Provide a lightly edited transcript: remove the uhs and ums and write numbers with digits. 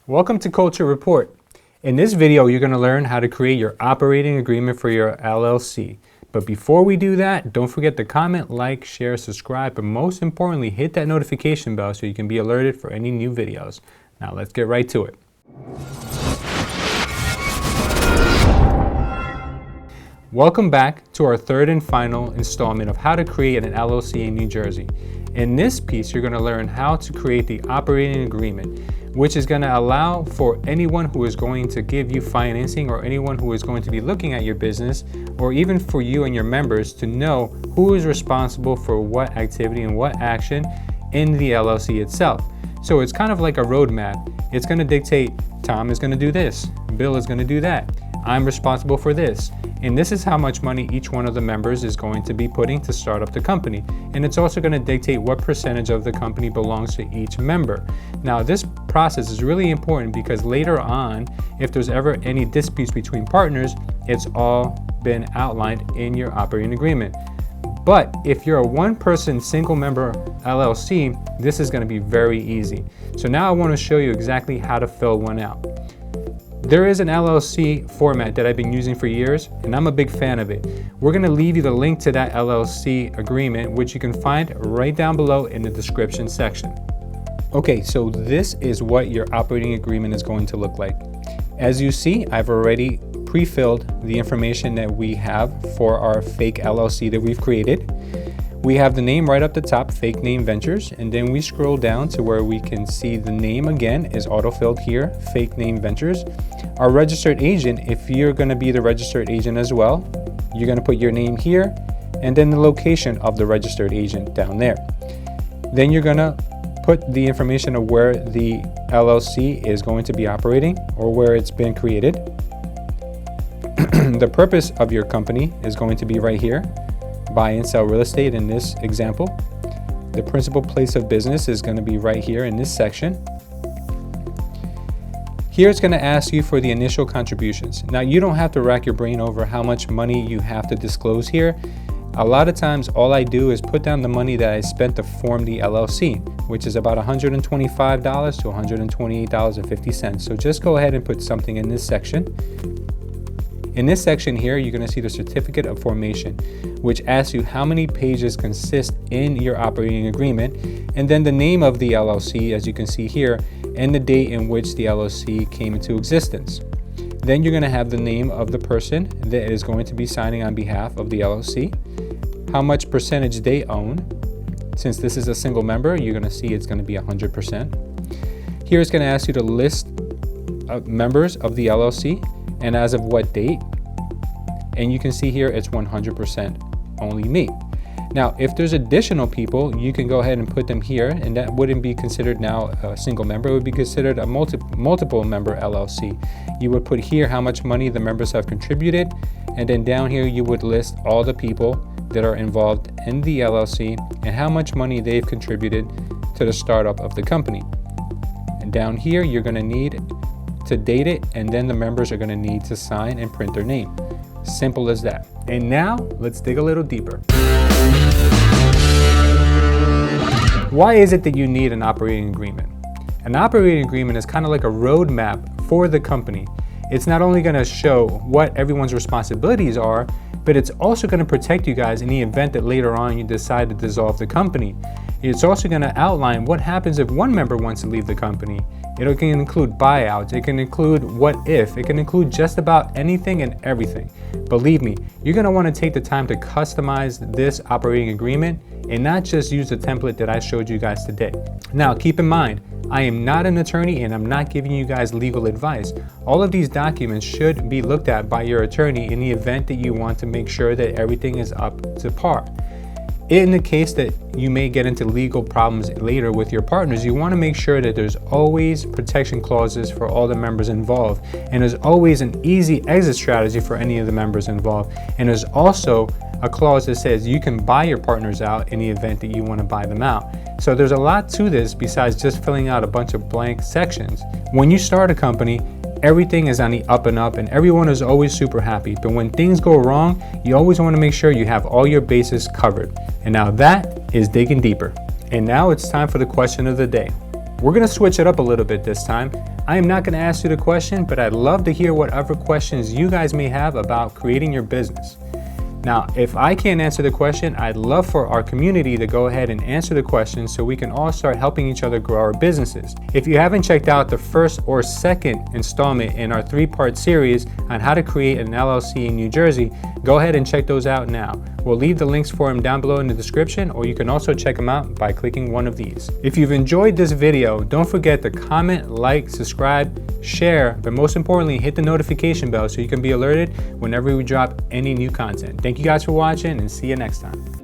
Welcome to Culture Report. In this video, you're going to learn how to create your operating agreement for your LLC. But before we do that, don't forget to comment, like, share, subscribe, but most importantly, hit that notification bell so you can be alerted for any new videos. Now let's get right to it. Welcome back to our third and final installment of how to create an LLC in New Jersey. In this piece, you're going to learn how to create the operating agreement, which is going to allow for anyone who is going to give you financing or anyone who is going to be looking at your business, or even for you and your members to know who is responsible for what activity and what action in the LLC itself. So it's kind of like a roadmap. It's going to dictate Tom is going to do this, Bill is going to do that, I'm responsible for this. And this is how much money each one of the members is going to be putting to start up the company. And it's also going to dictate what percentage of the company belongs to each member. Now, this process is really important because later on, if there's ever any disputes between partners, it's all been outlined in your operating agreement. But if you're a one-person single member LLC, this is going to be very easy. So now I want to show you exactly how to fill one out. There is an LLC format that I've been using for years, and I'm a big fan of it. We're going to leave you the link to that LLC agreement, which you can find right down below in the description section. Okay, so this is what your operating agreement is going to look like. As you see, I've already pre-filled the information that we have for our fake LLC that we've created. We have the name right up the top, Fake Name Ventures, and then we scroll down to where we can see the name again is auto-filled here, Fake Name Ventures. Our registered agent, if you're going to be the registered agent as well, you're going to put your name here and then the location of the registered agent down there. Then you're going to put the information of where the LLC is going to be operating or where it's been created. The purpose of your company is going to be right here. Buy and sell real estate in this example. The principal place of business is going to be right here in this section. Here it's going to ask you for the initial contributions. Now you don't have to rack your brain over how much money you have to disclose here. A lot of times all I do is put down the money that I spent to form the LLC, which is about $125 to $128.50. So just go ahead and put something in this section. In this section here, you're going to see the certificate of formation, which asks you how many pages consist in your operating agreement, and then the name of the LLC, as you can see here, and the date in which the LLC came into existence. Then you're going to have the name of the person that is going to be signing on behalf of the LLC, how much percentage they own. Since this is a single member, you're going to see it's going to be 100%. Here it's going to ask you to list members of the LLC and as of what date. And you can see here it's 100% only me. Now, if there's additional people, you can go ahead and put them here, and that wouldn't be considered now a single member. It would be considered a multiple member LLC. You would put here how much money the members have contributed, and then down here you would list all the people that are involved in the LLC and how much money they've contributed to the startup of the company. And down here you're going to need to date it, and then the members are going to need to sign and print their name. Simple as that. And now let's dig a little deeper. Why is it that you need an operating agreement? An operating agreement is kind of like a roadmap for the company. It's not only going to show what everyone's responsibilities are, but it's also going to protect you guys in the event that later on you decide to dissolve the company. It's also going to outline what happens if one member wants to leave the company. It can include buyouts, it can include what if, it can include just about anything and everything. Believe me, you're going to want to take the time to customize this operating agreement and not just use the template that I showed you guys today. Now, keep in mind, I am not an attorney and I'm not giving you guys legal advice. All of these documents should be looked at by your attorney in the event that you want to make sure that everything is up to par. In the case that you may get into legal problems later with your partners, you want to make sure that there's always protection clauses for all the members involved, and there's always an easy exit strategy for any of the members involved. And there's also a clause that says you can buy your partners out in the event that you want to buy them out. So there's a lot to this besides just filling out a bunch of blank sections. When you start a company, everything is on the up and up and everyone is always super happy. But when things go wrong, you always want to make sure you have all your bases covered. And now that is digging deeper. And now it's time for the question of the day. We're gonna switch it up a little bit this time. I am not gonna ask you the question, but I'd love to hear whatever questions you guys may have about creating your business. Now, if I can't answer the question, I'd love for our community to go ahead and answer the question so we can all start helping each other grow our businesses. If you haven't checked out the first or second installment in our 3-part series on how to create an LLC in New Jersey, go ahead and check those out now. We'll leave the links for them down below in the description, or you can also check them out by clicking one of these. If you've enjoyed this video, don't forget to comment, like, subscribe, share, but most importantly, hit the notification bell so you can be alerted whenever we drop any new content. Thank you guys for watching, and see you next time.